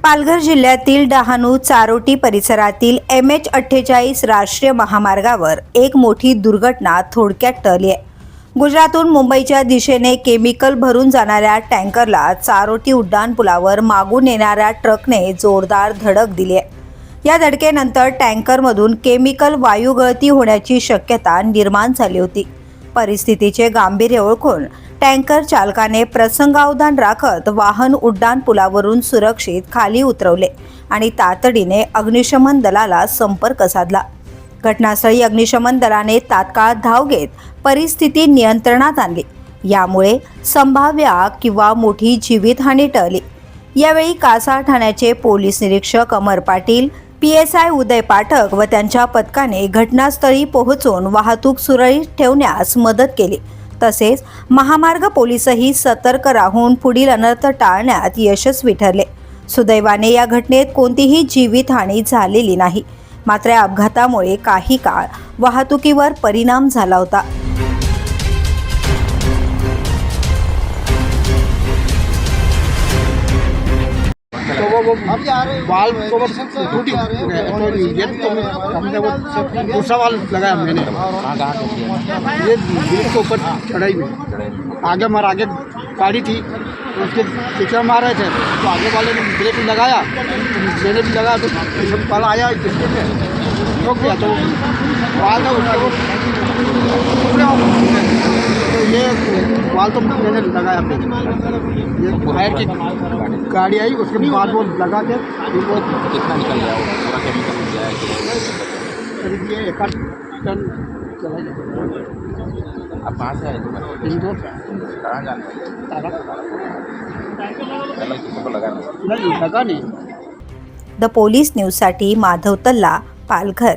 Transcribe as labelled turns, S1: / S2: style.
S1: पालघर जिल्ह्यातील डहाणू चारोटी परिसरातील MH48 राष्ट्रीय महामार्गावर एक मोठी दुर्घटना थोडक्यात टळली आहे। गुजरातहून मुंबईच्या दिशेने केमिकल भरून जाणाऱ्या टँकरला चारोटी उड्डाणपुलावर मागून येणाऱ्या ट्रकने जोरदार धडक दिली आहे। या धडकेनंतर टँकरमधून केमिकल वायू गळती होण्याची शक्यता निर्माण झाली होती। परिस्थितीचे गांभीर्य ओळखून टँकर चालकाने प्रसंगावधान राखत वाहन उड्डाणपुलावरून सुरक्षित खाली उतरवले आणि तातडीने अग्निशमन दलाला संपर्क साधला। घटनास्थळी अग्निशमन दलाने तात्काळ धाव घेत परिस्थिती नियंत्रणात आणली। यामुळे संभाव्य किंवा मोठी जीवितहानी टळली। यावेळी कासार ठाण्याचे पोलीस निरीक्षक अमर पाटील, PSI उदय पाठक व त्यांच्या पथकाने घटनास्थळी पोहोचून वाहतूक सुरळीत ठेवण्यास मदत केली। तसेच महामार्ग पोलीसही सतर्क राहून पुढील अनर्थ टाळण्यात यशस्वी ठरले। सुदैवाने या घटनेत कोणतीही जीवितहानी झालेली नाही। मात्र या अपघातामुळे काही काळ वाहतुकीवर परिणाम झाला होता।
S2: तो वो वाल तो वो टूटी ये तो हमने वो दूसरा वाल लगाया मैंने। ये ब्रिज के ऊपर चढ़ाई में आगे हमारा आगे गाड़ी थी तो उसके पीछे मार रहे थे तो आगे वाले ने ब्रेक लगाया तो मैंने भी लगाया तो सब वाला आया जिसके में रोक दिया तो वाल था उसका तो ये वाल तो मैंने लगाया ये फायर की गाड़ी आई उसके बाद वो लगा के वो
S3: कितना निकल गया वो पूरा केमिकल मिल गया है
S2: करीब ये 1 टन चला गया।
S3: आप कहाँ से आए थे?
S2: इंदौर
S3: कहाँ जाना है? किसी को लगा नहीं?
S2: नहीं लगा नहीं।
S1: द पोलीस न्यूजसाठी माधव तल्ला, पालघर।